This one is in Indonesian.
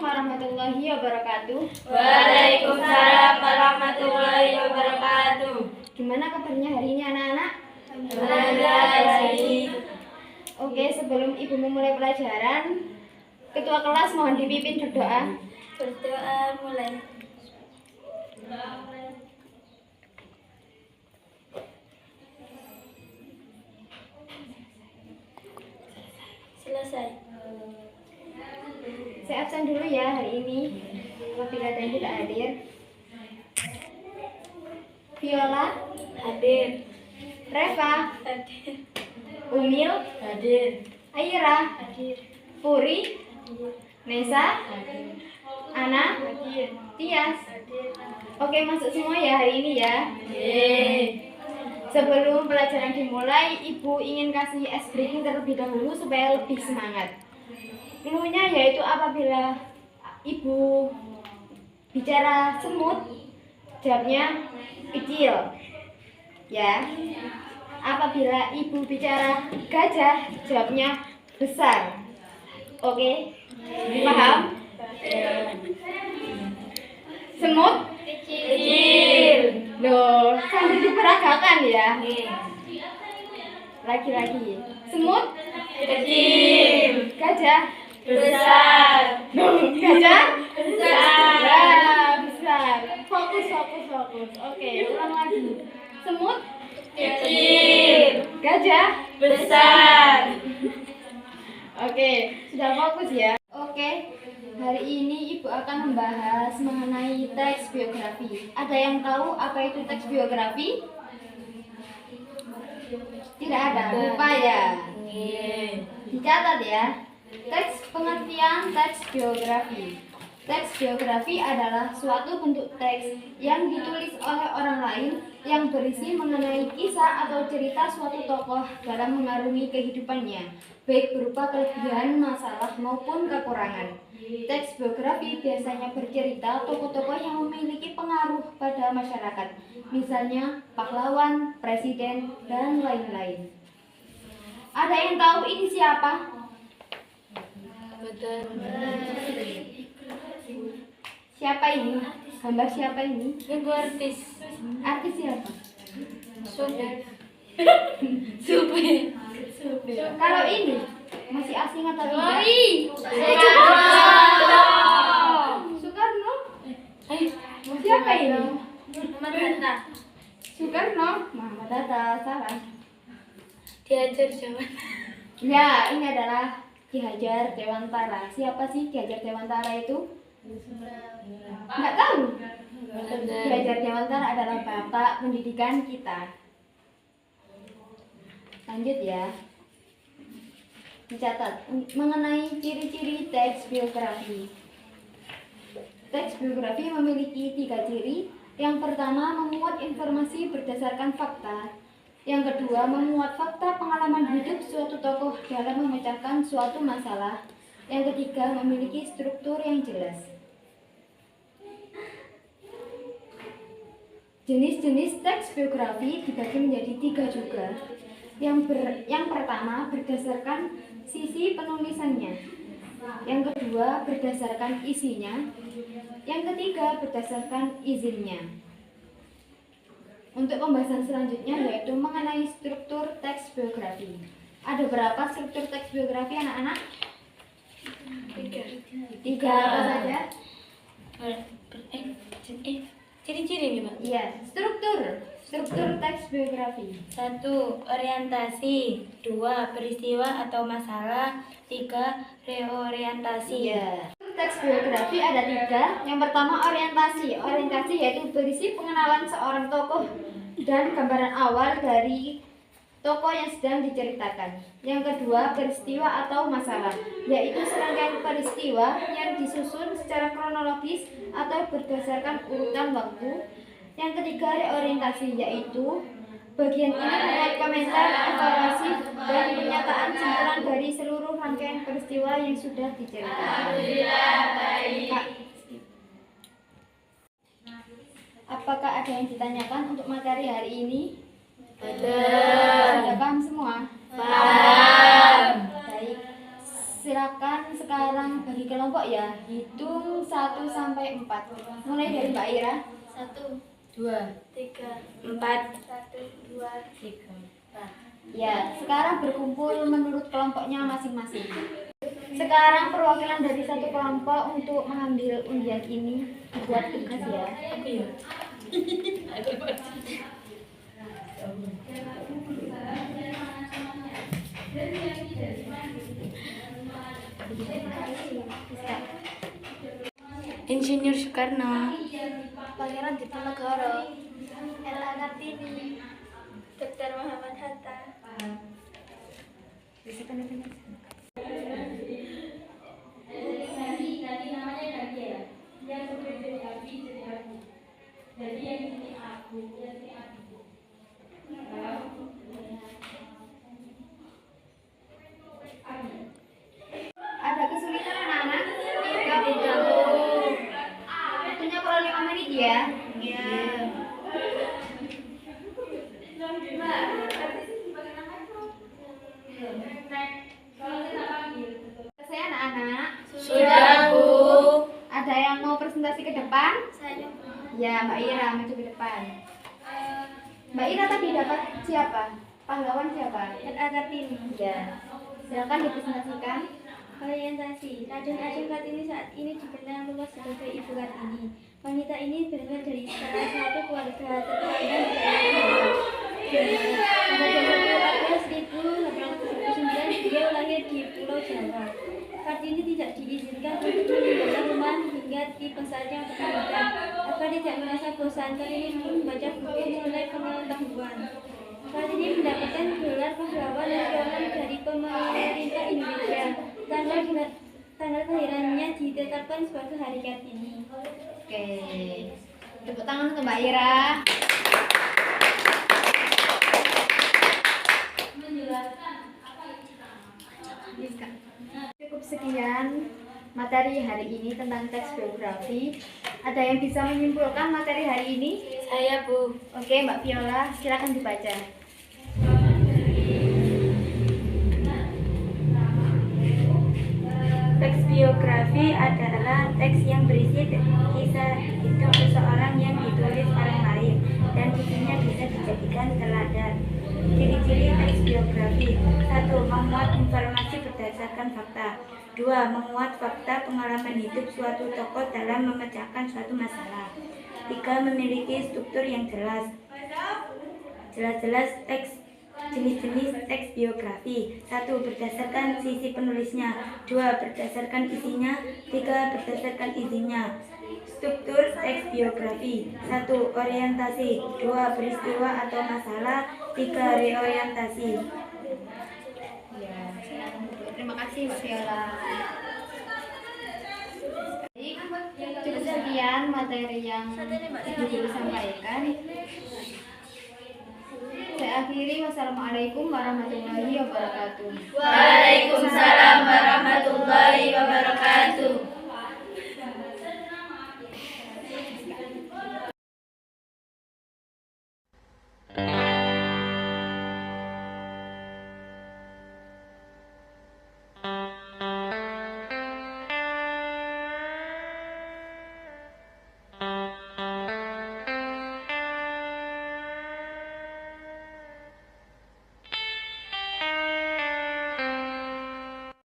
warahmatullahi wabarakatuh. Waalaikumsalam warahmatullahi wabarakatuh. Gimana kabarnya hari ini anak-anak? Baik. Oke, sebelum ibu memulai pelajaran, ketua kelas mohon dipimpin berdoa. Berdoa mulai. Selesai. Saya absen dulu ya hari ini, apabila ada yang tidak hadir. Viola, Hadir. Reva, Hadir. Umil, Hadir. Aira, Hadir. Puri, Nesa, Ana, Hadir. Tias. Hadir. Oke, masuk semua ya hari ini ya. Yeay. Sebelum pelajaran dimulai, Ibu ingin kasih ice breaking terlebih dahulu supaya lebih semangat. Cluenya yaitu apabila Ibu bicara semut, jawabnya kecil. Ya. Apabila Ibu bicara gajah, jawabnya besar. Oke? Paham? Semut Kecil. loh, sambil diperagakan ya. Lagi-lagi. Semut, Kecil. gajah, Besar. loh, gajah, Besar. ya, besar. Fokus. Oke, ulang lagi. Semut, Kecil. gajah. Besar. Oke, sudah fokus ya. Oke, hari ini Ibu akan membahas mengenai teks biografi. Ada yang tahu apa itu teks biografi? Tidak ada, lupa ya. Dicatat ya. Teks pengertian teks biografi. Teks biografi adalah suatu bentuk teks yang ditulis oleh orang lain yang berisi mengenai kisah atau cerita suatu tokoh dalam mengarungi kehidupannya, baik berupa kelebihan, masalah, maupun kekurangan. Teks biografi biasanya bercerita tokoh-tokoh yang memiliki pengaruh pada masyarakat, misalnya pahlawan, presiden, dan lain-lain. Ada yang tahu ini siapa? Siapa ini? Gambar siapa ini? Ibu artis. Artis siapa? Supir. Kalau ini masih asing atau tidak? Soekarno. Siapa ini? Muhammad Hatta. Soekarno. Muhammad Hatta, salah. Diajar zaman. Ya, ini adalah Ki Hajar Dewantara. Siapa sih Ki Hajar Dewantara itu? Nggak tahu. Ki Hajar Dewantara adalah bapak pendidikan kita. Lanjut ya. Dicatat mengenai ciri-ciri teks biografi. Teks biografi memiliki 3 ciri. Yang pertama, memuat informasi berdasarkan fakta. Yang kedua, memuat fakta pengalaman hidup suatu tokoh dalam memecahkan suatu masalah. Yang ketiga, memiliki struktur yang jelas. Jenis-jenis teks biografi dibagi menjadi 3 juga. Yang pertama berdasarkan sisi penulisannya. Yang kedua berdasarkan isinya. Yang ketiga berdasarkan izinnya. Untuk pembahasan selanjutnya yaitu mengenai struktur teks biografi. Ada berapa struktur teks biografi anak-anak? 3 apa saja? Ciri-ciri nih, Pak. Iya, struktur teks biografi. 1. Orientasi. 2. Peristiwa atau masalah. 3. Reorientasi. Iya. Teks biografi ada 3. Yang pertama orientasi. Orientasi yaitu berisi pengenalan seorang tokoh dan gambaran awal dari tokoh yang sedang diceritakan. Yang kedua peristiwa atau masalah, yaitu serangkaian peristiwa yang disusun secara kronologis atau berdasarkan urutan waktu. Yang ketiga reorientasi, yaitu bagian ini memuat komentar, evaluasi, dan pernyataan simpulan dari seluruh rangkaian peristiwa yang sudah diceritakan. Kak, apakah ada yang ditanyakan untuk materi hari ini? Ada. Sudah paham semua? Paham. Baik, silakan. akan sekarang bagi kelompok ya. Hitung 1 sampai 4. Mulai dari Mbak Ira. 1, 2, 3, 4, 1, 2, 3, 4. Ya, sekarang berkumpul menurut kelompoknya masing-masing. Sekarang perwakilan dari satu kelompok untuk mengambil undian ini buat tugas ya. Aku ya. Insinyur Soekarno, Pangeran Diponegoro, R.A. Kartini, Dr. Muhammad Hatta. Ada kesulitan anak-anak? Waktunya kurang 5 menit ya. Selesai anak-anak? Sudah, Bu. Ada yang mau presentasi ke depan? Saya Ya, Mbak Ira maju ke depan. Mbak Ira tadi dapat siapa? Pahlawan siapa? R.A. Kartini. Ya. Silakan dipresentasikan. Orientasi. Raden Ajeng Kartini saat ini dikenal luas sebagai Ibu Kartini. Wanita ini berasal dari salah satu keluarga terpandang di daerah Jawa. Pada 20 April 1879 beliau lahir di Pulau Jawa. Kartini tidak diizinkan untuk meninggalkan rumah hingga tiba saatnya untuk menikah. Agar tidak merasa bosan, Kartini pun membaca buku mulai pengetahuan. Kartini mendapatkan gelar pahlawan nasional dari pemerintah Indonesia. Tanggal kelahirannya ditetapkan sebagai Hari Kartini. Oke. Tepuk tangan untuk Mbak Ira. Cukup sekian materi hari ini tentang teks biografi. Ada yang bisa menyimpulkan materi hari ini? Saya, Bu. Oke, Mbak Viola, silakan dibaca. Teks biografi adalah teks yang berisi kisah hidup seseorang yang ditulis orang lain dan isinya bisa dijadikan teladan. Ciri-ciri teks biografi: 1. Memuat informasi berdasarkan fakta. 2. Memuat fakta pengalaman hidup suatu tokoh dalam memecahkan suatu masalah. 3. Memiliki struktur yang jelas. Jelas-jelas teks. Jenis-jenis teks biografi: 1. Berdasarkan sisi penulisnya. 2. Berdasarkan isinya. 3. Berdasarkan isinya. Struktur teks biografi: 1. Orientasi. 2. Peristiwa atau masalah. 3. Reorientasi. Ya, terima kasih Mbak Viola. Cukup sekian materi yang Ibu sampaikan. Saya akhiri. Wassalamualaikum warahmatullahi wabarakatuh. Waalaikumsalam warahmatullahi wabarakatuh.